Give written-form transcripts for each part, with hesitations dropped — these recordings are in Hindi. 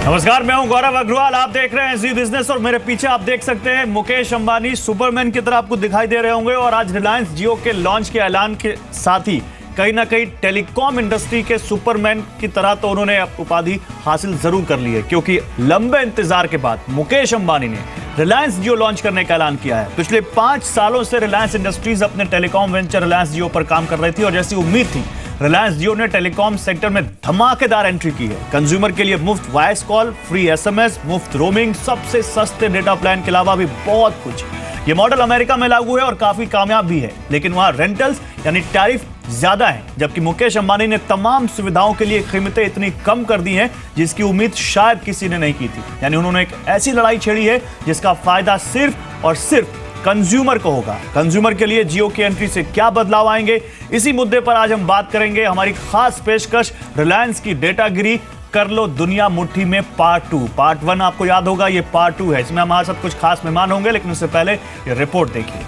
नमस्कार, मैं हूं गौरव अग्रवाल। आप देख रहे हैं जी बिजनेस और मेरे पीछे आप देख सकते हैं मुकेश अंबानी सुपरमैन की तरह आपको दिखाई दे रहे होंगे। और आज रिलायंस जियो के लॉन्च के ऐलान के साथ ही कहीं ना कहीं टेलीकॉम इंडस्ट्री के सुपरमैन की तरह तो उन्होंने उपाधि हासिल जरूर कर ली है, क्योंकि लंबे इंतजार के बाद मुकेश अंबानी ने रिलायंस जियो लॉन्च करने का ऐलान किया है। पिछले 5 सालों से रिलायंस इंडस्ट्रीज अपने टेलीकॉम वेंचर रिलायंस जियो पर काम कर रही थी और जैसी उम्मीद थी रिलायंस जियो ने टेलीकॉम सेक्टर में धमाकेदार एंट्री की है। कंज्यूमर के लिए मुफ्त वॉइस कॉल, फ्री एसएमएस, मुफ्त रोमिंग, सबसे सस्ते डेटा प्लान के अलावा भी बहुत कुछ। ये मॉडल अमेरिका में लागू है और काफी कामयाब भी है, लेकिन वहां रेंटल्स यानी टैरिफ ज्यादा है, जबकि मुकेश अंबानी ने तमाम सुविधाओं के लिए कीमतें इतनी कम कर दी हैं जिसकी उम्मीद शायद किसी ने नहीं की थी। यानी उन्होंने एक ऐसी लड़ाई छेड़ी है जिसका फायदा सिर्फ और सिर्फ कंज्यूमर को होगा। कंज्यूमर के लिए जियो की एंट्री से क्या बदलाव आएंगे, इसी मुद्दे पर आज हम बात करेंगे। हमारी खास पेशकश रिलायंस की डेटागिरी कर लो दुनिया मुट्ठी में पार्ट 2। पार्ट 1 आपको याद होगा, ये पार्ट 2 है। इसमें हमारे साथ कुछ खास मेहमान होंगे, लेकिन उससे पहले ये रिपोर्ट देखिए।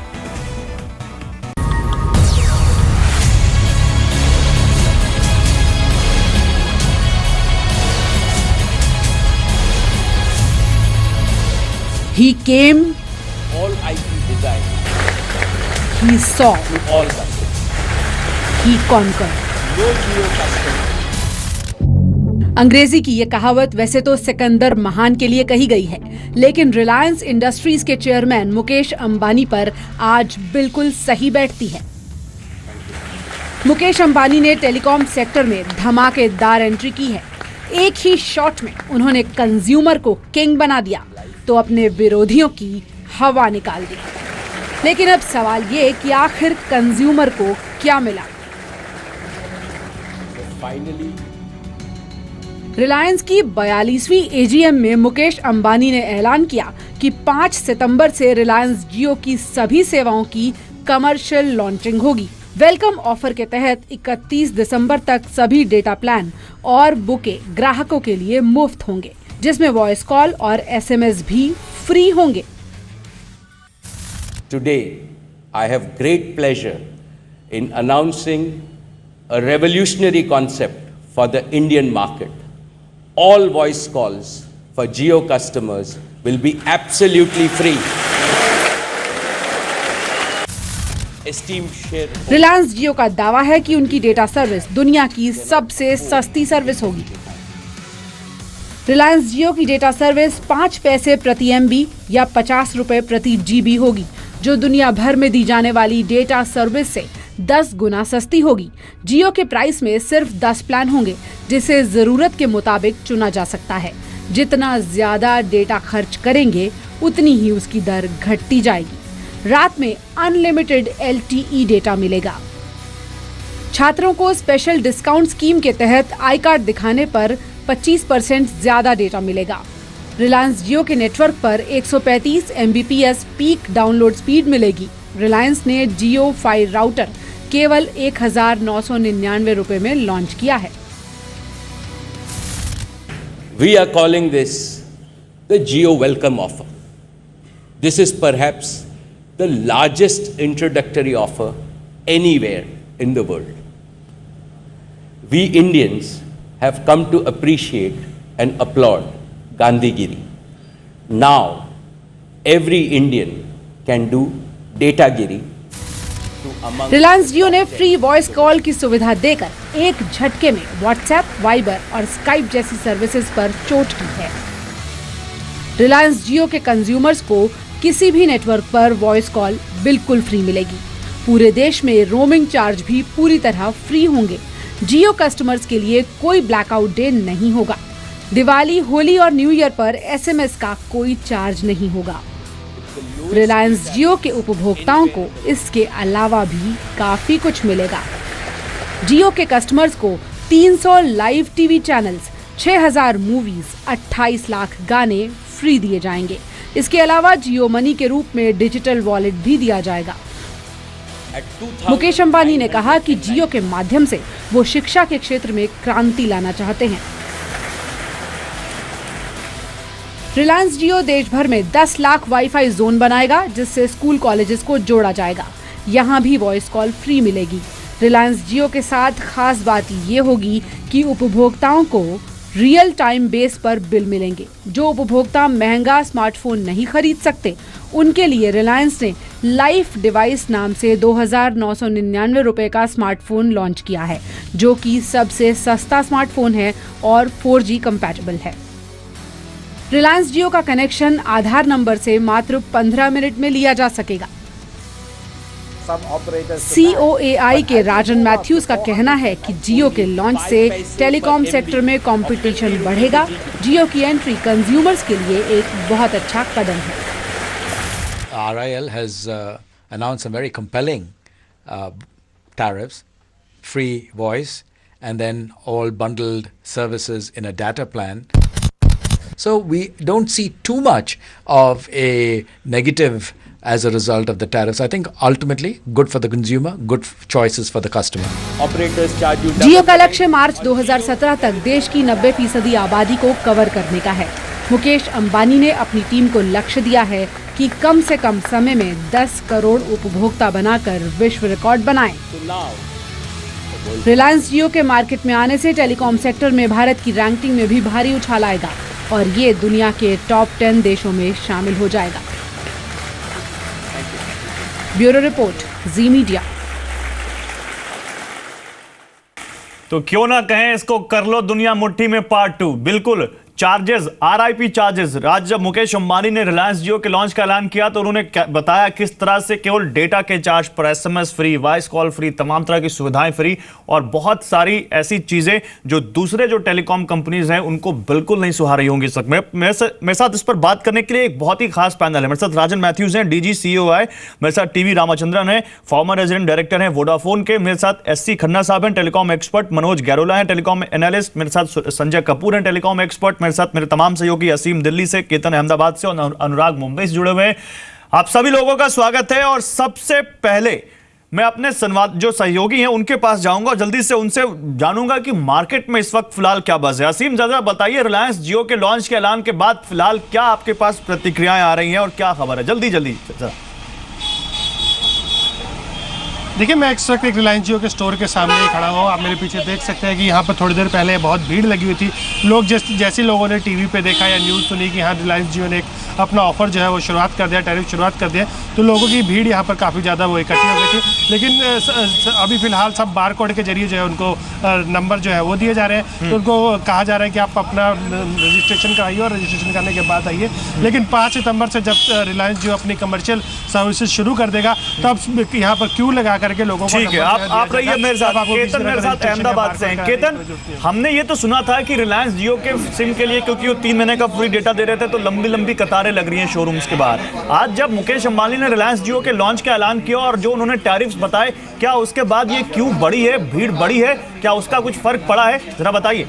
He came, all IP design, he saw, to all customers. he conquered. No Jio customer. अंग्रेजी की ये कहावत वैसे तो सिकंदर महान के लिए कही गई है, लेकिन रिलायंस इंडस्ट्रीज के चेयरमैन मुकेश अंबानी पर आज बिल्कुल सही बैठती है। मुकेश अंबानी ने टेलीकॉम सेक्टर में धमाकेदार एंट्री की है। एक ही शॉट में उन्होंने कंज्यूमर को किंग बना दिया तो अपने विरोधियों की हवा निकाल दी। लेकिन अब सवाल ये कि आखिर कंज्यूमर को क्या मिला। Finally, रिलायंस की 42वीं एजीएम में मुकेश अंबानी ने ऐलान किया कि 5 सितंबर से रिलायंस जियो की सभी सेवाओं की कमर्शियल लॉन्चिंग होगी। वेलकम ऑफर के तहत 31 दिसंबर तक सभी डेटा प्लान और बुके ग्राहकों के लिए मुफ्त होंगे, जिसमें वॉइस कॉल और एसएमएस भी फ्री होंगे। today I have great pleasure in announcing a revolutionary concept for the Indian market. All voice calls for Jio customers will be absolutely free. Esteemed shareholders, Reliance Jio का दावा है कि उनकी डेटा सर्विस दुनिया की सबसे सस्ती सर्विस होगी। रिलायंस जियो की डेटा सर्विस 5 पैसे प्रति एमबी या 50 रुपए प्रति जीबी होगी, जो दुनिया भर में दी जाने वाली डेटा सर्विस से 10 गुना सस्ती होगी। जियो के प्राइस में सिर्फ 10 प्लान होंगे, जिसे जरूरत के मुताबिक चुना जा सकता है। जितना ज्यादा डेटा खर्च करेंगे उतनी ही उसकी दर घटती जाएगी। रात में अनलिमिटेड LTE डेटा मिलेगा। छात्रों को स्पेशल डिस्काउंट स्कीम के तहत आई कार्ड दिखाने पर 25% ज्यादा डेटा मिलेगा। रिलायंस जियो के नेटवर्क पर 135 Mbps पीक डाउनलोड स्पीड मिलेगी। रिलायंस ने जियो फाइव राउटर केवल 1999 रुपए में लॉन्च किया है। we are calling this the Jio welcome offer. This is perhaps the largest introductory offer anywhere in the world. We Indians have come to appreciate and applaud Gandhigiri. Now, every Indian can do Datagiri. Reliance जियो ने फ्री वॉइस कॉल की सुविधा देकर एक झटके में व्हाट्सएप, वाइबर और स्काइप जैसी सर्विसेज पर चोट की है। रिलायंस जियो के कंज्यूमर्स को किसी भी नेटवर्क पर वॉइस कॉल बिल्कुल फ्री मिलेगी। पूरे देश में रोमिंग चार्ज भी पूरी तरह फ्री होंगे। जियो कस्टमर्स के लिए कोई ब्लैकआउट डे नहीं होगा। दिवाली, होली और न्यू ईयर पर एसएमएस का कोई चार्ज नहीं होगा। रिलायंस जियो के उपभोक्ताओं को इसके अलावा भी काफी कुछ मिलेगा। जियो के कस्टमर्स को 300 live TV channels, 6000 movies, 28 lakh गाने फ्री दिए जाएंगे। इसके अलावा जियो मनी के रूप में डिजिटल वॉलेट भी दिया जाएगा। मुकेश अंबानी ने कहा कि जियो के माध्यम से वो शिक्षा के क्षेत्र में क्रांति लाना चाहते हैं। रिलायंस जियो देश भर में 10 लाख वाईफाई जोन बनाएगा, जिससे स्कूल कॉलेजेस को जोड़ा जाएगा। यहाँ भी वॉइस कॉल फ्री मिलेगी। रिलायंस जियो के साथ खास बात ये होगी कि उपभोक्ताओं को रियल टाइम बेस पर बिल मिलेंगे। जो उपभोक्ता महंगा स्मार्टफोन नहीं खरीद सकते उनके लिए रिलायंस ने लाइफ डिवाइस नाम से 2,999 रुपए का स्मार्टफोन लॉन्च किया है, जो कि सबसे सस्ता स्मार्टफोन है और 4G कंपैटिबल है। रिलायंस जियो का कनेक्शन आधार नंबर से मात्र 15 मिनट में लिया जा सकेगा। COAI के राजन मैथ्यूज का कहना है कि जियो के लॉन्च से टेलीकॉम सेक्टर में कंपटीशन बढ़ेगा। जियो की एंट्री कंज्यूमर्स के लिए एक बहुत अच्छा कदम है। RIL has announced some very compelling tariffs, free voice, and then all bundled services in a data plan. So we don't see too much of a negative as a result of the tariffs. I think ultimately good for the consumer, good choices for the customer. Operators charge you जियो का लक्ष्य मार्च 2017 तक देश की 90% आबादी को कवर करने का है। मुकेश अंबानी ने अपनी टीम को लक्ष्य दिया है कि कम से कम समय में 10 करोड़ उपभोक्ता बनाकर विश्व रिकॉर्ड बनाएं। रिलायंस जियो के मार्केट में आने से टेलीकॉम सेक्टर में भारत की रैंकिंग में भी भारी उछाल आएगा और ये दुनिया के टॉप 10 देशों में शामिल हो जाएगा। ब्यूरो रिपोर्ट, जी मीडिया। तो क्यों ना कहें इसको कर लो दुनिया मुट्ठी में पार्ट 2। बिल्कुल चार्जेस, RIP चार्जेस। आज जब मुकेश अंबानी ने रिलायंस जियो के लॉन्च का ऐलान किया तो उन्होंने बताया किस तरह से केवल डेटा के चार्ज पर SMS free, voice call free, तमाम तरह की सुविधाएं फ्री और बहुत सारी ऐसी चीजें जो दूसरे जो टेलीकॉम कंपनीज हैं उनको बिल्कुल नहीं सुहा रही होंगी। मेरे साथ इस पर बात करने के लिए एक बहुत ही खास पैनल है। मेरे साथ राजन मैथ्यूज हैं, DG COAI। मेरे साथ TV रामचंद्रन है, फॉर्मर रेजिडेंट डायरेक्टर हैं वोडाफोन के। मेरे साथ SC खन्ना साहब हैं, टेलीकॉम एक्सपर्ट। मनोज गैरोला हैं, टेलीकॉम एनालिस्ट। मेरे साथ संजय कपूर हैं, टेलीकॉम एक्सपर्ट। मेरे साथ मेरे तमाम सहयोगी असीम दिल्ली से, केतन अहमदाबाद से और अनुराग मुंबई से जुड़े हुए हैं। आप सभी लोगों का स्वागत है। और सबसे पहले मैं अपने संवाद जो सहयोगी हैं उनके पास जाऊंगा और जल्दी से उनसे जानूंगा कि मार्केट में इस वक्त फिलहाल क्या बज़ है। असीम, जरा बताइए, रिलायंस जियो के लॉन्च के ऐलान के बाद फिलहाल क्या आपके पास प्रतिक्रियाएं आ रही हैं और क्या खबर है? जल्दी जरा। देखिए, मैं इस वक्त एक रिलायंस जियो के स्टोर के सामने ही खड़ा हूँ। आप मेरे पीछे देख सकते हैं कि यहाँ पर थोड़ी देर पहले बहुत भीड़ लगी हुई थी। लोग जैसे लोगों ने टीवी पे देखा या न्यूज़ सुनी कि हाँ रिलायंस जियो ने अपना ऑफर जो है वो शुरुआत कर दिया, टैरिफ शुरुआत कर दिया, तो लोगों की भीड़ यहाँ पर काफ़ी ज़्यादा वो इकट्ठी हो गई थी। लेकिन अभी फ़िलहाल सब बार कोड के जरिए जो है उनको नंबर जो है वो दिए जा रहे हैं। तो उनको कहा जा रहा है कि आप अपना रजिस्ट्रेशन कराइए और रजिस्ट्रेशन करने के बाद आइए। लेकिन 5 सितंबर से जब रिलायंस जियो अपनी कमर्शियल सर्विसेज शुरू कर देगा तब यहाँ पर क्यू लगा करके लोगों को। ठीक है, आप रहिए मेरे साथ। केतन मेरे साथ अहमदाबाद से हैं। केतन, हमने ये तो सुना था कि रिलायंस जियो के सिम के लिए, क्योंकि वो 3 महीने का फ्री डेटा दे रहे थे, तो लंबी लंबी कतारें लग रही हैं शोरूम्स के बाहर। आज जब मुकेश अंबानी ने रिलायंस जियो के लॉन्च का ऐलान किया और जो उन्होंने टैरिफ्स बताए, क्या उसके बाद ये क्यू बढ़ी है, भीड़ बढ़ी है, क्या उसका कुछ फर्क पड़ा है? जरा बताइए।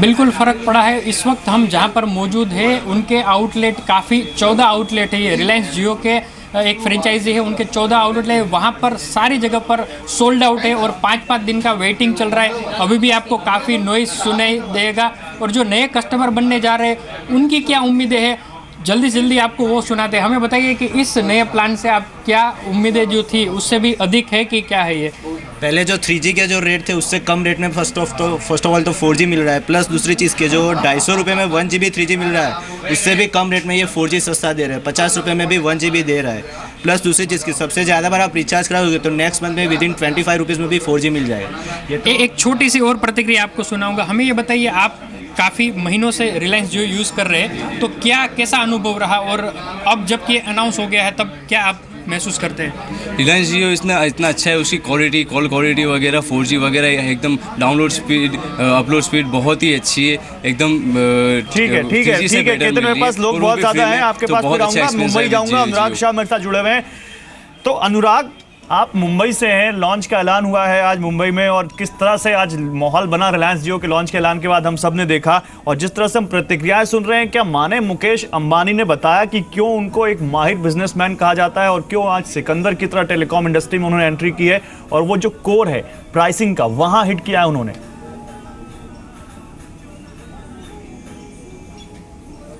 बिल्कुल फ़र्क पड़ा है। इस वक्त हम जहां पर मौजूद है उनके आउटलेट काफ़ी 14 आउटलेट है। ये रिलायंस जियो के एक फ्रेंचाइजी है, उनके 14 आउटलेट है। वहाँ पर सारी जगह पर सोल्ड आउट है और 5-5 दिन का वेटिंग चल रहा है। अभी भी आपको काफ़ी नॉइस सुनाई देगा। और जो नए कस्टमर बनने जा रहे हैं उनकी क्या उम्मीदें हैं, जल्दी से जल्दी आपको वो सुनाते हैं। हमें बताइए कि इस नए प्लान से आप क्या उम्मीदें जो थी उससे भी अधिक है कि क्या है? ये पहले जो 3G के जो रेट थे उससे कम रेट में फर्स्ट ऑफ ऑल तो 4G मिल रहा है। प्लस दूसरी चीज़ के जो 250 रुपये में 1 GB 3G मिल रहा है उससे भी कम रेट में ये 4G सस्ता दे रहा है। 50 रुपये में भी 1 GB दे रहा है। प्लस दूसरी चीज़ की सबसे ज़्यादा बार आप रिचार्ज कराओगे तो नेक्स्ट मंथ में विदिन 25 रुपीज़ में भी 4G मिल जाएगा। एक छोटी सी और प्रतिक्रिया आपको सुनाऊंगा। हमें ये बताइए, आप काफ़ी महीनों से रिलायंस जियो यूज़ कर रहे हैं, तो क्या कैसा अनुभव रहा और अब जब ये अनाउंस हो गया है तब क्या आप महसूस करते हैं? रिलायंस जियो इतना अच्छा है, उसकी क्वालिटी, कॉल क्वालिटी वगैरह, 4G वगैरह एकदम, डाउनलोड स्पीड, अपलोड स्पीड बहुत ही अच्छी है एकदम। ठीक है केतन, मेरे पास लोग बहुत ज़्यादा हैं, आपके पास फिर आऊँगा, मुंबई जाऊँगा। अनुराग शाह मेरे साथ जुड़े हुए हैं। तो अनुराग, आप मुंबई से हैं, लॉन्च का ऐलान हुआ है आज मुंबई में और किस तरह से आज माहौल बना रिलायंस जियो के लॉन्च के ऐलान के बाद हम सब ने देखा और जिस तरह से हम प्रतिक्रियाएं सुन रहे हैं, क्या माने मुकेश अंबानी ने बताया कि क्यों उनको एक माहिर बिजनेसमैन कहा जाता है और क्यों आज सिकंदर की तरह टेलीकॉम इंडस्ट्री में उन्होंने एंट्री की है और वो जो कोर है प्राइसिंग का वहां हिट किया है उन्होंने?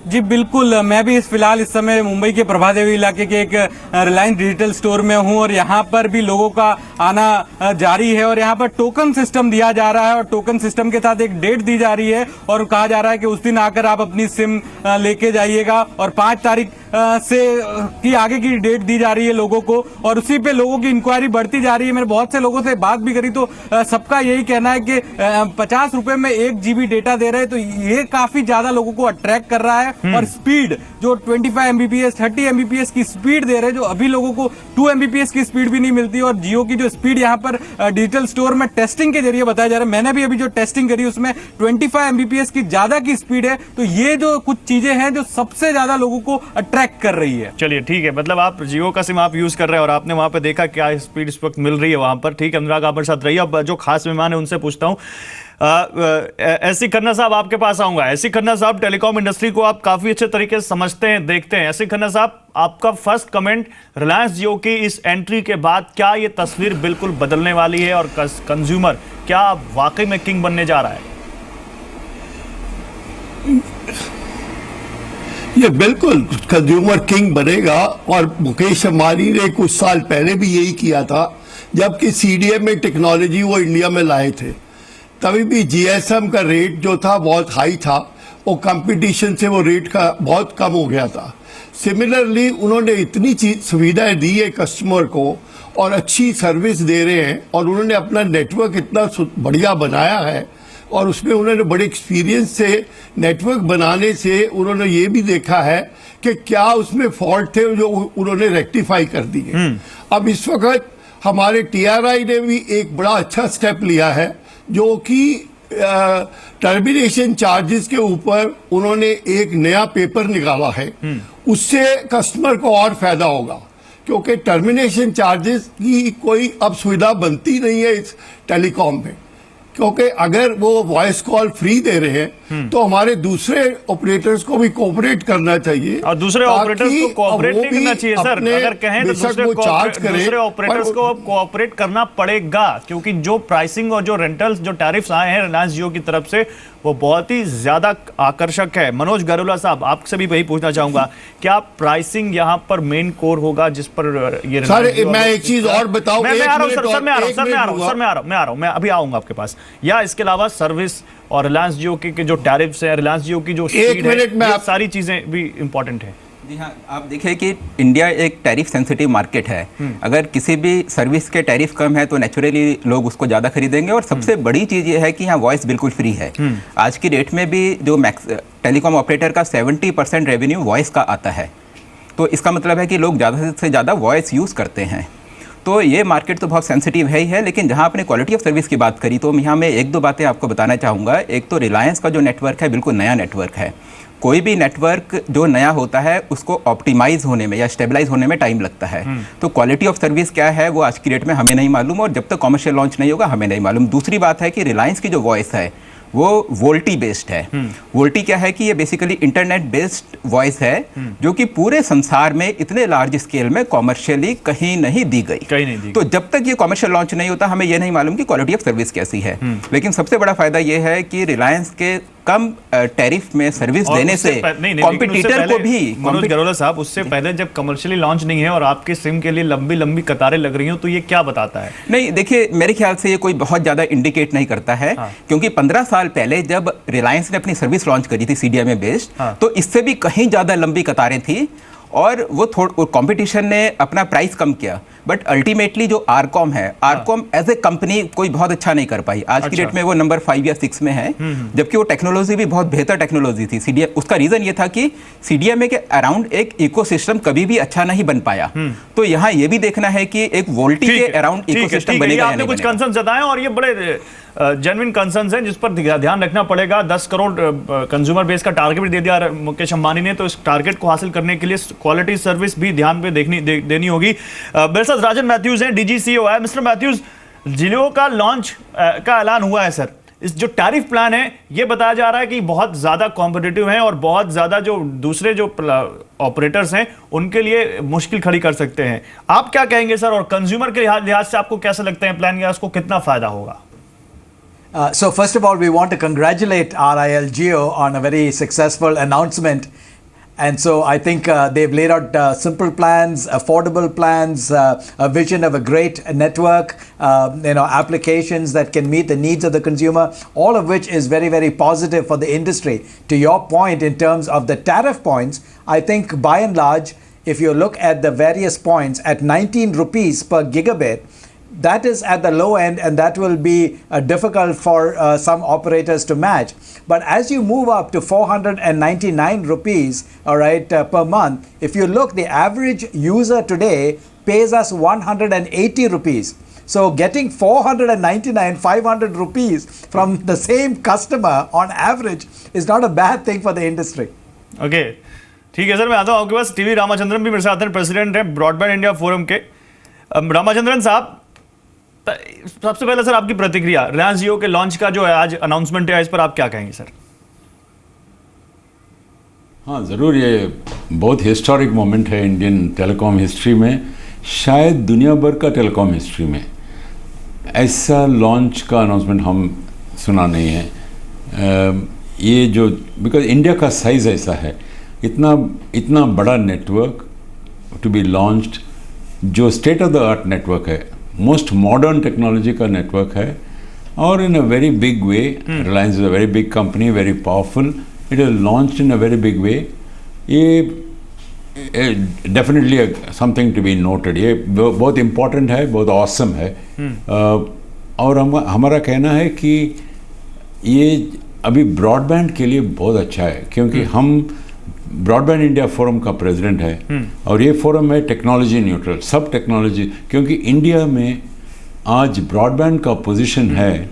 जी बिल्कुल, मैं भी फिलहाल इस समय मुंबई के प्रभादेवी इलाके के एक रिलायंस डिजिटल स्टोर में हूं और यहां पर भी लोगों का आना जारी है और यहां पर टोकन सिस्टम दिया जा रहा है और टोकन सिस्टम के साथ एक डेट दी जा रही है और कहा जा रहा है कि उस दिन आकर आप अपनी सिम लेके जाइएगा और 5 तारीख से की आगे की डेट दी जा रही है लोगों को और उसी पे लोगों की इंक्वायरी बढ़ती जा रही है। मैंने बहुत से लोगों से बात भी करी तो सबका यही कहना है कि 50 रुपए में 1 GB डेटा दे रहे हैं, तो ये काफी ज्यादा लोगों को अट्रैक्ट कर रहा है और स्पीड जो 25 Mbps 30 Mbps की स्पीड दे रहे हैं, जो अभी लोगों को 2 Mbps की स्पीड भी नहीं मिलती और जियो की जो स्पीड यहाँ पर डिजिटल स्टोर में टेस्टिंग के जरिए बताया जा रहा है, मैंने भी अभी जो टेस्टिंग करी उसमें 25 Mbps की ज्यादा की स्पीड है। तो ये जो कुछ चीजें हैं जो सबसे ज्यादा लोगों को अट्रैक्ट कर रही है। चलिए ठीक है, मतलब आप जियो का सिम आप यूज कर रहे हैं और आपने वहां पे देखा क्या स्पीड इस वक्त मिल रही है वहां पर। ठीक है, अनुराग आप मेरे साथ रहिए। अब जो खास मेहमान है उनसे पूछता हूँ, ऐसी खन्ना साहब आपके पास आऊंगा। ऐसी खन्ना साहब, टेलीकॉम इंडस्ट्री को आप काफी अच्छे तरीके से समझते हैं, देखते हैं। ऐसी खन्ना साहब, आपका फर्स्ट कमेंट रिलायंस जियो की इस एंट्री के बाद, क्या ये तस्वीर बिल्कुल बदलने वाली है और कंज्यूमर क्या वाकई में किंग बनने जा रहा है? ये बिल्कुल कंज्यूमर किंग बनेगा और मुकेश अंबानी ने कुछ साल पहले भी यही किया था जबकि सीडीएमए टेक्नोलॉजी वो इंडिया में लाए थे। तभी भी जीएसएम का रेट जो था बहुत हाई था, वो कंपटीशन से वो रेट का बहुत कम हो गया था। सिमिलरली उन्होंने इतनी सुविधाएं दी है कस्टमर को और अच्छी सर्विस दे रहे हैं और उन्होंने अपना नेटवर्क इतना बढ़िया बनाया है और उसमें उन्होंने बड़े एक्सपीरियंस से नेटवर्क बनाने से उन्होंने ये भी देखा है कि क्या उसमें फॉल्ट थे जो उन्होंने रेक्टिफाई कर दिए। अब इस वक्त हमारे टीआरआई ने भी एक बड़ा अच्छा स्टेप लिया है जो कि टर्मिनेशन चार्जेस के ऊपर उन्होंने एक नया पेपर निकाला है। उससे कस्टमर को और फायदा होगा क्योंकि टर्मिनेशन चार्जेस की कोई अब सुविधा बनती नहीं है इस टेलीकॉम में, क्योंकि अगर वो वॉइस कॉल फ्री दे रहे हैं तो हमारे दूसरे ऑपरेटर्स को भी कोऑपरेट करना चाहिए और दूसरे ऑपरेटर्स को कोऑपरेट नहीं करना चाहिए सर। अगर कहें तो दूसरे ऑपरेटर्स को कोऑपरेट करना पड़ेगा क्योंकि जो प्राइसिंग और जो रेंटल्स जो टैरिफ्स आए हैं रिलायंस जियो की तरफ से वो बहुत ही ज्यादा आकर्षक है। मनोज गरुला साहब, आपसे भी वही पूछना चाहूंगा, क्या प्राइसिंग यहाँ पर मेन कोर होगा जिस पर ये सर मैं एक चीज और बताऊं, मैं आ रहा हूं, मैं अभी आऊंगा आपके पास। या इसके अलावा सर्विस और रिलायंस जियो के जो टैरिफ्स है, रिलायंस जियो की जो स्पीड है, ये सारी चीजें भी इंपॉर्टेंट है। जी हाँ, आप देखिए कि इंडिया एक टैरिफ सेंसिटिव मार्केट है। अगर किसी भी सर्विस के टैरिफ कम है तो नेचुरली लोग उसको ज़्यादा खरीदेंगे और सबसे बड़ी चीज़ ये है कि यहाँ वॉइस बिल्कुल फ्री है। आज की डेट में भी जो टेलीकॉम ऑपरेटर का 70% रेवेन्यू वॉइस का आता है, तो इसका मतलब है कि लोग ज़्यादा से ज़्यादा वॉइस यूज़ करते हैं। तो ये मार्केट तो बहुत सेंसिटिव है ही है, लेकिन जहाँ आपने क्वालिटी ऑफ सर्विस की बात करी तो यहाँ मैं 1-2 बातें आपको बताना चाहूँगा। एक तो रिलायंस का जो नेटवर्क है बिल्कुल नया नेटवर्क है। कोई भी नेटवर्क जो नया होता है उसको ऑप्टिमाइज होने में या स्टेबलाइज होने में टाइम लगता है। तो क्वालिटी ऑफ सर्विस क्या है वो आज की डेट में हमें नहीं मालूम और जब तक कॉमर्शियल लॉन्च नहीं होगा हमें नहीं मालूम। दूसरी बात है कि रिलायंस की जो वॉइस है वो वोल्टी बेस्ड है। वोल्टी क्या है कि ये बेसिकली इंटरनेट बेस्ड वॉइस है जो कि पूरे संसार में इतने लार्ज स्केल में कॉमर्शियली कहीं नहीं दी गई। तो जब तक ये कॉमर्शियल लॉन्च नहीं होता हमें ये नहीं मालूम कि क्वालिटी ऑफ सर्विस कैसी है। लेकिन सबसे बड़ा फायदा ये है कि रिलायंस के कम टैरिफ में सर्विस देने से कॉम्पिटिटर को भी। मनोज गरोला साहब, उससे पहले जब कमर्शियली लॉन्च नहीं है और आपके सिम के लिए लंबी लंबी कतारें लग रही हो तो ये क्या बताता है? नहीं देखिए, मेरे ख्याल से ये कोई बहुत ज्यादा इंडिकेट नहीं करता है। क्योंकि 15 साल पहले जब रिलायंस ने अपनी सर्विस लॉन्च करी थी सीडीएमए बेस्ड, तो इससे भी कहीं ज्यादा लंबी कतारें थी और वो कंपटीशन ने अपना प्राइस कम किया। बट अल्टीमेटली जो आरकॉम है, आरकॉम एज ए कंपनी कोई बहुत अच्छा नहीं कर पाई। आज की डेट में वो नंबर 5 या 6 में है, जबकि वो टेक्नोलॉजी भी बहुत बेहतर टेक्नोलॉजी थी। सीडीएम, उसका रीजन ये था कि सीडीएमए के अराउंड एक इकोसिस्टम कभी भी अच्छा नहीं बन पाया। तो यहाँ ये भी देखना है कि एक वोल्टी के अराउंड इकोसिस्टम बनेगा। आपने कुछ कंसर्न जताए और ये बड़े जेन्युइन कंसर्न्स हैं जिस पर ध्यान रखना पड़ेगा। 10 करोड़ कंज्यूमर बेस का टारगेट भी दे दिया मुकेश अंबानी ने, तो इस टारगेट को हासिल करने के लिए क्वालिटी सर्विस भी ध्यान पे देनी होगी। मेरे साथ राजन मैथ्यूज हैं, डीजीसीओ है। मिस्टर मैथ्यूज, जियो का लॉन्च का ऐलान हुआ है सर। इस जो टैरिफ प्लान है ये बताया जा रहा है कि बहुत ज्यादा कॉम्पिटिटिव है और बहुत ज्यादा जो दूसरे जो ऑपरेटर्स हैं उनके लिए मुश्किल खड़ी कर सकते हैं। आप क्या कहेंगे सर, और कंज्यूमर के लिहाज से आपको कैसे लगता है प्लान, या उसको कितना फायदा होगा? So first of all, we want to congratulate RIL Jio on a very successful announcement And so I think they've laid out simple plans, affordable plans, a vision of a great network, applications that can meet the needs of the consumer, all of which is very, very positive for the industry. To your point, in terms of the tariff points, I think by and large, if you look at the various points at 19 rupees per gigabit, that is at the low end, and that will be difficult for some operators to match. But as you move up to 499 rupees, all right, per month, if you look, the average user today pays us 180 rupees. So getting 499, 500 rupees from the same customer on average is not a bad thing for the industry. Okay ठीक है सर, मैं आता हूँ आपके पास। टीवी रामाचंद्रन भी मेरे साथ हैं, प्रेसिडेंट हैं ब्रॉडबैंड इंडिया फोरम के। रामाचंद्रन साहब, सबसे पहले सर आपकी प्रतिक्रिया, रिलायंस जियो के लॉन्च का जो है आज अनाउंसमेंट है, इस पर आप क्या कहेंगे सर? हाँ ज़रूर, ये बहुत हिस्टोरिक मोमेंट है इंडियन टेलीकॉम हिस्ट्री में, शायद दुनिया भर का टेलीकॉम हिस्ट्री में ऐसा लॉन्च का अनाउंसमेंट हम सुना नहीं है। ये जो बिकॉज इंडिया का साइज़ ऐसा है, इतना बड़ा नेटवर्क टू बी लॉन्च्ड, जो state of the art network है, मोस्ट मॉडर्न टेक्नोलॉजी का नेटवर्क है, और in a very big way. Reliance is a very big company, very powerful, it is launched in a very big way. ये definitely something to be noted, ये बहुत इम्पोर्टेंट है, बहुत ऑसम है। और हमारा कहना है कि ये अभी ब्रॉडबैंड के लिए बहुत अच्छा है, क्योंकि हम ब्रॉडबैंड इंडिया फोरम का प्रेसिडेंट है, और ये फोरम है टेक्नोलॉजी न्यूट्रल, सब टेक्नोलॉजी, क्योंकि इंडिया में आज ब्रॉडबैंड का पोजीशन है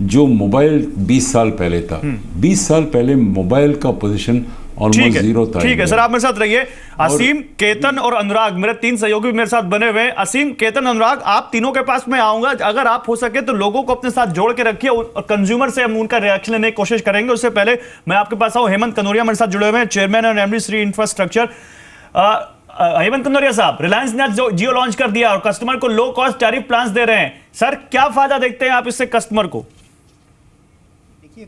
जो मोबाइल 20 साल पहले था। 20 साल पहले मोबाइल का पोजीशन ऑलमोस्ट जीरो था। ठीक है सर, आप मेरे साथ रहिए। असीम, केतन और अनुराग, मेरे तीन सहयोगी भी मेरे साथ बने हुए हैं। असीम, केतन, अनुराग, आप तीनों के पास मैं आऊंगा। अगर आप हो सके तो लोगों को अपने साथ जोड़ के रखिए, और कंज्यूमर से हम उनका रिएक्शन लेने की कोशिश करेंगे। उससे पहले मैं आपके पास आऊं, हेमंत कनोरिया मेरे साथ जुड़े हुए हैं, chairman and MD Shri infrastructure. Hemant Kanoria साहब, रिलायंस ने आज जियो लॉन्च कर दिया और कस्टमर को लो कॉस्ट टैरिफ प्लान दे रहे हैं। सर, क्या फायदा देखते हैं आप इससे कस्टमर को?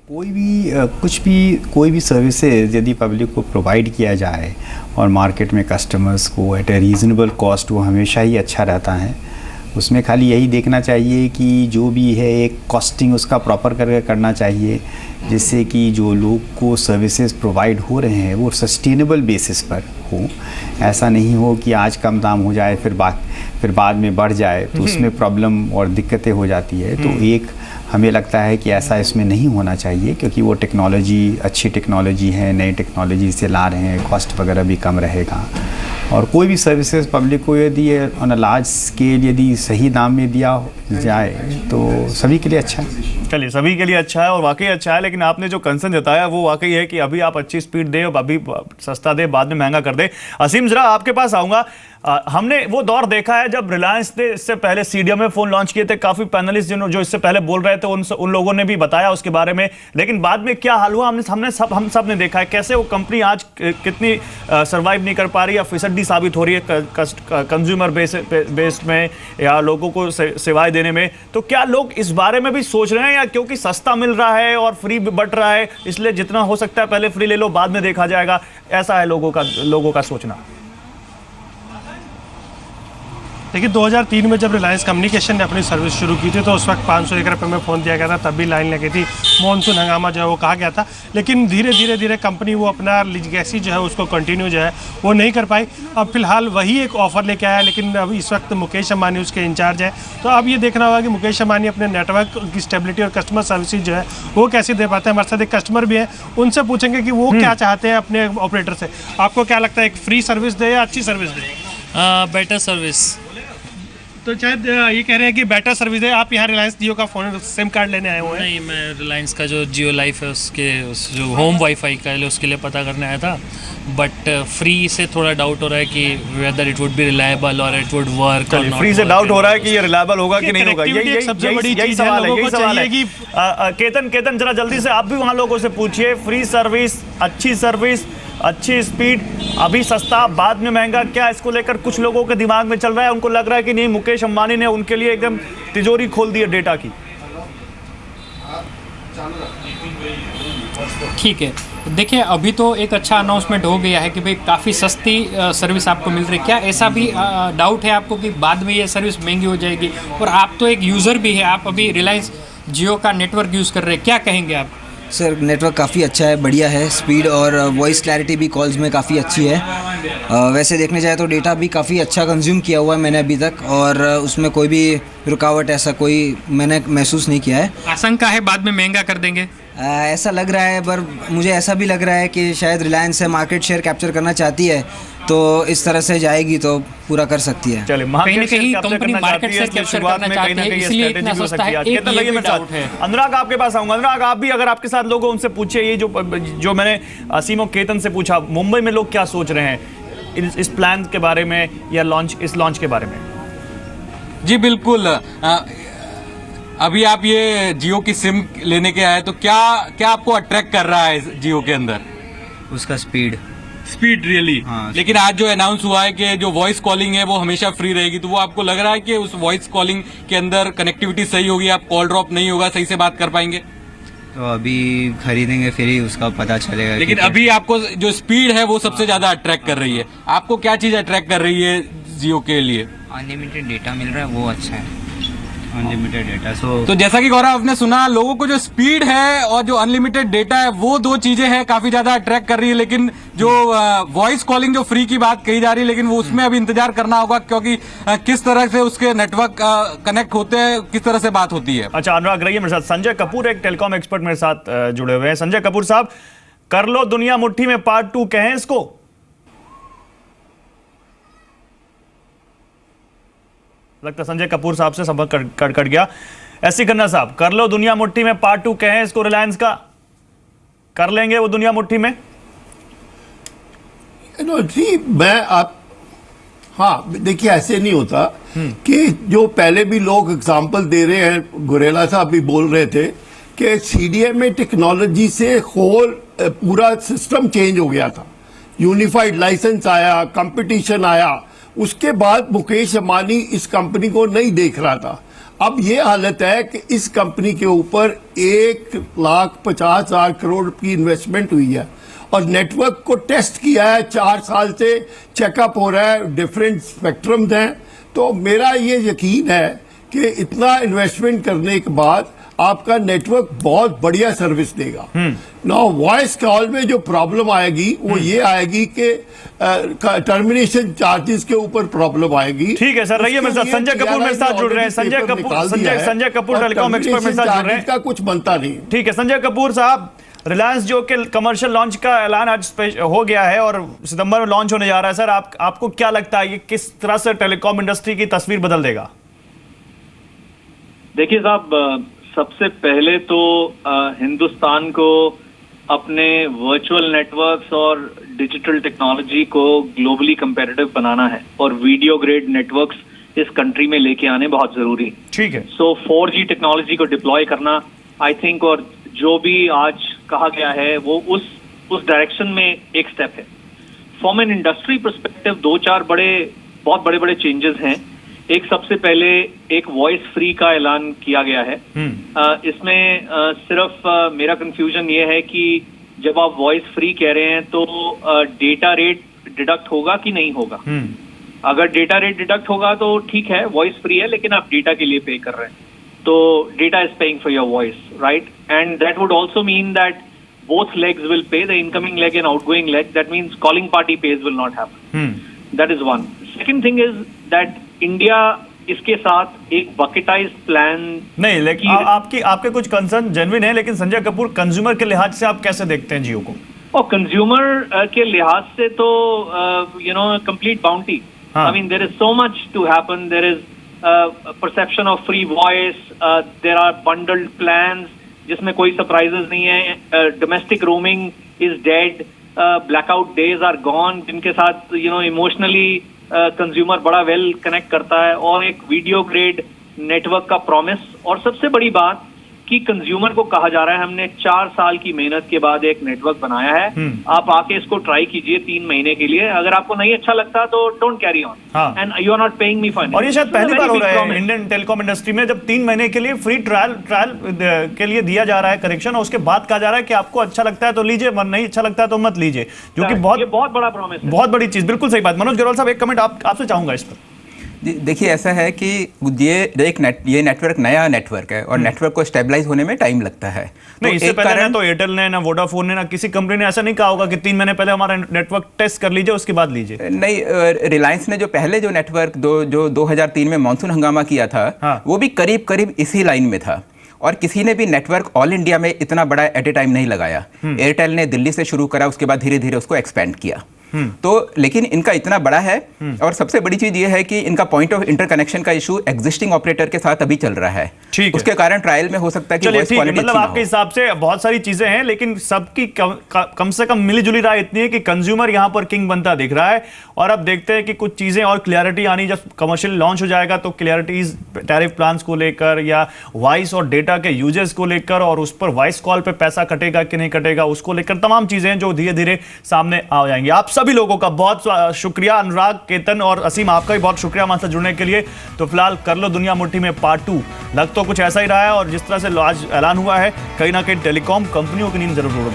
कोई भी सर्विसेज यदि पब्लिक को प्रोवाइड किया जाए और मार्केट में कस्टमर्स को एट ए रीज़नेबल कॉस्ट, वो हमेशा ही अच्छा रहता है। उसमें खाली यही देखना चाहिए कि जो भी है एक कॉस्टिंग उसका प्रॉपर करके करना चाहिए, जिससे कि जो लोग को सर्विसेज प्रोवाइड हो रहे हैं वो सस्टेनेबल बेसिस पर हो। ऐसा नहीं हो कि आज कम दाम हो जाए फिर बाद में बढ़ जाए, तो उसमें प्रॉब्लम और दिक्कतें हो जाती है। तो एक हमें लगता है कि ऐसा इसमें नहीं होना चाहिए, क्योंकि वो टेक्नोलॉजी अच्छी टेक्नोलॉजी है, नई टेक्नोलॉजी से ला रहे हैं, कॉस्ट वगैरह भी कम रहेगा। और कोई भी सर्विसेज पब्लिक को यदि ऑन अ लार्ज स्केल यदि सही दाम में दिया जाए तो सभी के लिए अच्छा है। चलिए, सभी के लिए अच्छा है और वाकई अच्छा है, लेकिन आपने जो कंसर्न जताया वो वाकई है कि अभी आप अच्छी स्पीड दे और अभी सस्ता दे, बाद में महंगा कर दे। असीम, जरा आपके पास आऊँगा। हमने वो दौर देखा है जब रिलायंस ने इससे पहले सीडीएम में फ़ोन लॉन्च किए थे, काफ़ी पैनलिस्ट जो इससे पहले बोल रहे थे उन लोगों ने भी बताया उसके बारे में, लेकिन बाद में क्या हाल हुआ हम सब ने देखा है कैसे वो कंपनी आज कितनी सर्वाइव नहीं कर पा रही है, फिसड्डी साबित हो रही है कंज्यूमर बेस में या लोगों को सेवाएं देने में। तो क्या लोग इस बारे में भी सोच रहे हैं, या क्योंकि सस्ता मिल रहा है और फ्री बट रहा है इसलिए जितना हो सकता है पहले फ्री ले लो, बाद में देखा जाएगा, ऐसा है लोगों का सोचना? देखिए, 2003 में जब रिलायंस कम्युनिकेशन ने अपनी सर्विस शुरू की थी तो उस वक्त 501 रुपये में फ़ोन दिया गया था, तब भी लाइन लगी थी, मॉनसून हंगामा जो है वो कहा गया था। लेकिन धीरे कंपनी वो अपना लिगेसी जो है उसको कंटिन्यू जो है वो नहीं कर पाई। अब फिलहाल वही एक ऑफ़र लेके आया, लेकिन अब इस वक्त मुकेश अंबानी उसके इंचार्ज है। तो अब ये देखना होगा कि मुकेश अंबानी अपने नेटवर्क की स्टेबिलिटी और कस्टमर सर्विसेज जो है वो कैसे दे पाते हैं। हमारे साथ एक कस्टमर भी है, उनसे पूछेंगे कि वो क्या चाहते हैं अपने ऑपरेटर से। आपको क्या लगता है, एक फ्री सर्विस दे या अच्छी सर्विस दे? Better service. तो शायद ये कह रहे हैं कि बेटर सर्विस है। आप यहाँ रिलायंस जियो का फ़ोन सिम कार्ड लेने आए हुए हैं? नहीं, मैं रिलायंस का जो जियो लाइफ है उसके जो होम वाईफाई का है उसके लिए पता करने आया था, बट फ्री से थोड़ा डाउट हो रहा है कि whether it would be reliable और इट वुड वर्क। फ्री से डाउट हो रहा है कि ये रिलायबल होगा कि नहीं होगा, यही सबसे बड़ी चीज है। केतन, जरा जल्दी से आप भी वहाँ लोगों से पूछिए, फ्री सर्विस, अच्छी स्पीड, अभी सस्ता बाद में महंगा, क्या इसको लेकर कुछ लोगों के दिमाग में चल रहा है? उनको लग रहा है कि नहीं, मुकेश अंबानी ने उनके लिए एकदम तिजोरी खोल दी है डेटा की। ठीक है, देखिए अभी तो एक अच्छा अनाउंसमेंट हो गया है कि भाई काफ़ी सस्ती सर्विस आपको मिल रही है। क्या ऐसा भी डाउट है आपको कि बाद में ये सर्विस महंगी हो जाएगी? और आप तो एक यूज़र भी है, आप अभी रिलायंस जियो का नेटवर्क यूज़ कर रहे हैं, क्या कहेंगे आप? सर नेटवर्क काफ़ी अच्छा है, बढ़िया है, स्पीड और वॉइस क्लैरिटी भी कॉल्स में काफ़ी अच्छी है। वैसे देखने जाए तो डेटा भी काफ़ी अच्छा कंज्यूम किया हुआ है मैंने अभी तक, और उसमें कोई भी रुकावट ऐसा कोई मैंने महसूस नहीं किया है। आशंका है बाद में महंगा कर देंगे? ऐसा लग रहा है, पर मुझे ऐसा भी लग रहा है कि शायद रिलायंस से मार्केट शेयर कैप्चर करना चाहती है, तो इस तरह से जाएगी तो पूरा कर सकती है। चलिए, कहीं ना कहीं कंपनी मार्केट शेयर कैप्चर करना चाहती है, इसलिए इतना सस्ता है। एक ये भी डाउट है। अनुराग आपके पास आऊंगा। अनुराग, आप भी अगर आपके साथ लोगों उनसे पूछे, ये जो मैंने असीम और केतन से पूछा, मुंबई में लोग क्या सोच रहे हैं इस प्लान के बारे में या इस लॉन्च के बारे में? जी बिल्कुल, अभी आप ये जियो की सिम लेने के आए, तो क्या आपको अट्रैक्ट कर रहा है जियो के अंदर? उसका स्पीड रियली। लेकिन आज जो अनाउंस हुआ है कि जो वॉइस कॉलिंग है वो हमेशा फ्री रहेगी, तो वो आपको लग रहा है कि उस वॉइस कॉलिंग के अंदर कनेक्टिविटी सही होगी, आप कॉल ड्रॉप नहीं होगा, सही से बात कर पाएंगे? तो अभी खरीदेंगे फिर ही उसका पता चलेगा। लेकिन अभी आपको जो स्पीड है वो सबसे ज्यादा अट्रैक्ट कर रही है। आपको क्या चीज अट्रैक्ट कर रही है जियो के लिए? अनलिमिटेड डेटा मिल रहा है, वो अच्छा है, अनलिमिटेड डेटा। तो जैसा कि गौरव आपने सुना, लोगों को जो स्पीड है और जो अनलिमिटेड डेटा है, वो दो चीजें हैं काफी ज्यादा अट्रैक्ट कर रही है। लेकिन जो वॉइस कॉलिंग जो फ्री की बात कही जा रही है, लेकिन वो उसमें अभी इंतजार करना होगा, क्योंकि किस तरह से उसके नेटवर्क कनेक्ट होते हैं, किस तरह से बात होती है। अच्छा, अनुराग रहिए मेरे साथ। संजय कपूर एक टेलीकॉम एक्सपर्ट मेरे साथ जुड़े हुए हैं। संजय कपूर साहब, कर लो दुनिया मुट्ठी में पार्ट 2 कहें इसको? लगता संजय कपूर साहब से संपर्क कट गया। ऐसी खन्ना साहब, कर लो दुनिया मुट्ठी में पार्ट 2 कहें इसको रिलायंस का? कर लेंगे वो दुनिया मुट्ठी में? जी हाँ, देखिए ऐसे नहीं होता कि जो पहले भी लोग एग्जाम्पल दे रहे हैं, गुरेला साहब भी बोल रहे थे कि सीडीएमए टेक्नोलॉजी से होल पूरा सिस्टम चेंज हो गया था। यूनिफाइड लाइसेंस आया, कंपटीशन आया, उसके बाद मुकेश अंबानी इस कंपनी को नहीं देख रहा था। अब ये हालत है कि इस कंपनी के ऊपर 1,50,000 करोड़ की इन्वेस्टमेंट हुई है और नेटवर्क को टेस्ट किया है, 4 साल से चेकअप हो रहा है, डिफरेंट स्पेक्ट्रम्स हैं। तो मेरा ये यकीन है कि इतना इन्वेस्टमेंट करने के बाद आपका नेटवर्क बहुत बढ़िया सर्विस देगा। नाउ वॉइस कॉल में जो प्रॉब्लम आएगी वो ये आएगी कि टर्मिनेशन चार्जेस के ऊपर प्रॉब्लम आएगी। ठीक है सर, रहिए मेरे साथ। संजय कपूर मेरे साथ जुड़ रहे हैं। संजय कपूर टेलीकॉम एक्सपर्ट मेरे साथ जुड़ रहे हैं। का कुछ बनता नहीं। ठीक है संजय कपूर साहब, रिलायंस जियो के कमर्शियल लॉन्च का ऐलान आज हो गया है और सितंबर में लॉन्च होने जा रहा है। सर आपको क्या लगता है ये किस तरह से टेलीकॉम इंडस्ट्री की तस्वीर बदल देगा? देखिए साहब, सबसे पहले तो हिंदुस्तान को अपने वर्चुअल नेटवर्क्स और डिजिटल टेक्नोलॉजी को ग्लोबली कंपेटिटिव बनाना है और वीडियो ग्रेड नेटवर्क्स इस कंट्री में लेके आने बहुत जरूरी है। ठीक है। सो 4G टेक्नोलॉजी को डिप्लॉय करना आई थिंक, और जो भी आज कहा गया है वो उस डायरेक्शन में एक स्टेप है। फ्रॉम एन इंडस्ट्री पर्सपेक्टिव 2-4 बहुत बड़े चेंजेस हैं। एक सबसे पहले एक वॉइस फ्री का ऐलान किया गया है। इसमें सिर्फ मेरा कंफ्यूजन ये है कि जब आप वॉइस फ्री कह रहे हैं तो डेटा रेट डिडक्ट होगा कि नहीं होगा। अगर डेटा रेट डिडक्ट होगा तो ठीक है, वॉइस फ्री है, लेकिन आप डेटा के लिए पे कर रहे हैं, तो data is paying for your voice, right? And that would also mean that both legs will pay, the incoming leg and outgoing leg. That means calling party pays will not happen. That is one. Second thing is that India इसके साथ एक बकेटाइज्ड प्लान नहीं, लेकिन आपके कुछ कंसर्न जेन्युइन है, लेकिन संजय कपूर कंज्यूमर के लिहाज से आप कैसे देखते हैं जियो को? और कंज्यूमर के लिहाज से तो complete bounty. I mean there is so much to happen, there is perception of free voice, there are bundled plans जिसमें कोई सरप्राइजेस नहीं है, domestic roaming is dead, blackout days are gone, जिनके साथ इमोशनली कंज्यूमर बड़ा वेल कनेक्ट करता है, और एक वीडियो ग्रेड नेटवर्क का प्रॉमिस। और सबसे बड़ी बात कि कंज्यूमर को कहा जा रहा है हमने 4 साल की मेहनत के बाद एक नेटवर्क बनाया है, आप आके इसको ट्राई कीजिए 3 महीने के लिए, अगर आपको नहीं अच्छा लगता तो don't carry on and you are not paying me for. और ये शायद पहली बार हो रहा है इंडियन टेलीकॉम इंडस्ट्री में, जब 3 महीने के लिए फ्री ट्रायल के लिए दिया जा रहा है कनेक्शन, और उसके बाद कहा जा रहा है कि आपको अच्छा लगता है तो लीजिए, नहीं अच्छा लगता है तो मत लीजिए, जो कि बहुत बड़ा प्रॉमिस है, बहुत बड़ी चीज। बिल्कुल सही बात। मनोज ग्रोवाल साहब, एक कमेंट आपसे चाहूंगा इस पर। देखिए, ऐसा है कि ये नेटवर्क नया नेटवर्क है और नेटवर्क को स्टेबलाइज होने में टाइम लगता है। नहीं, इससे पहले ना तो एयरटेल ने, ना वोडाफोन ने, ना किसी कंपनी ने ऐसा नहीं कहा होगा कि 3 महीने पहले हमारा नेटवर्क टेस्ट कर लीजिए उसके बाद लीजिए। नहीं, रिलायंस ने जो पहले जो नेटवर्क जो 2003 में मानसून हंगामा किया था, वो भी करीब करीब इसी लाइन में था, और किसी ने भी नेटवर्क ऑल इंडिया में इतना बड़ा एट ए टाइम नहीं लगाया। एयरटेल ने दिल्ली से शुरू करा, उसके बाद धीरे धीरे उसको एक्सपेंड किया। तो लेकिन इनका इतना बड़ा है, और सबसे बड़ी चीज ये है कि इनका पॉइंट ऑफ इंटरकनेक्शन का इशू एग्जिस्टिंग ऑपरेटर के साथ अभी चल रहा है। उसके कारण ट्रायल में हो सकता है कि वॉइस क्वालिटी, मतलब आपके हिसाब से बहुत सारी चीजें हैं, लेकिन सबकी कम से कम मिलीजुली राय इतनी है कि कंज्यूमर यहां पर किंग बनता दिख रहा है। और अब देखते हैं कि कुछ चीजें और क्लैरिटी आनी, जब कमर्शियल लॉन्च हो जाएगा तो क्लैरिटीज टैरिफ प्लान्स को लेकर या वॉइस और डेटा के यूजेस को लेकर, और उस पर वॉइस कॉल पे पैसा कटेगा कि नहीं कटेगा उसको लेकर तमाम चीजें जो धीरे धीरे सामने आ जाएंगी। आप सभी लोगों का बहुत शुक्रिया, अनुराग, केतन और असीम, आपका भी बहुत शुक्रिया हमारे साथ जुड़ने के लिए। तो फिलहाल कर लो दुनिया मुट्ठी में पार्ट 2 लग तो कुछ ऐसा ही रहा है, और जिस तरह से आज ऐलान हुआ है, कहीं ना कहीं टेलीकॉम कंपनियों की नींद जरूर उड़ गई।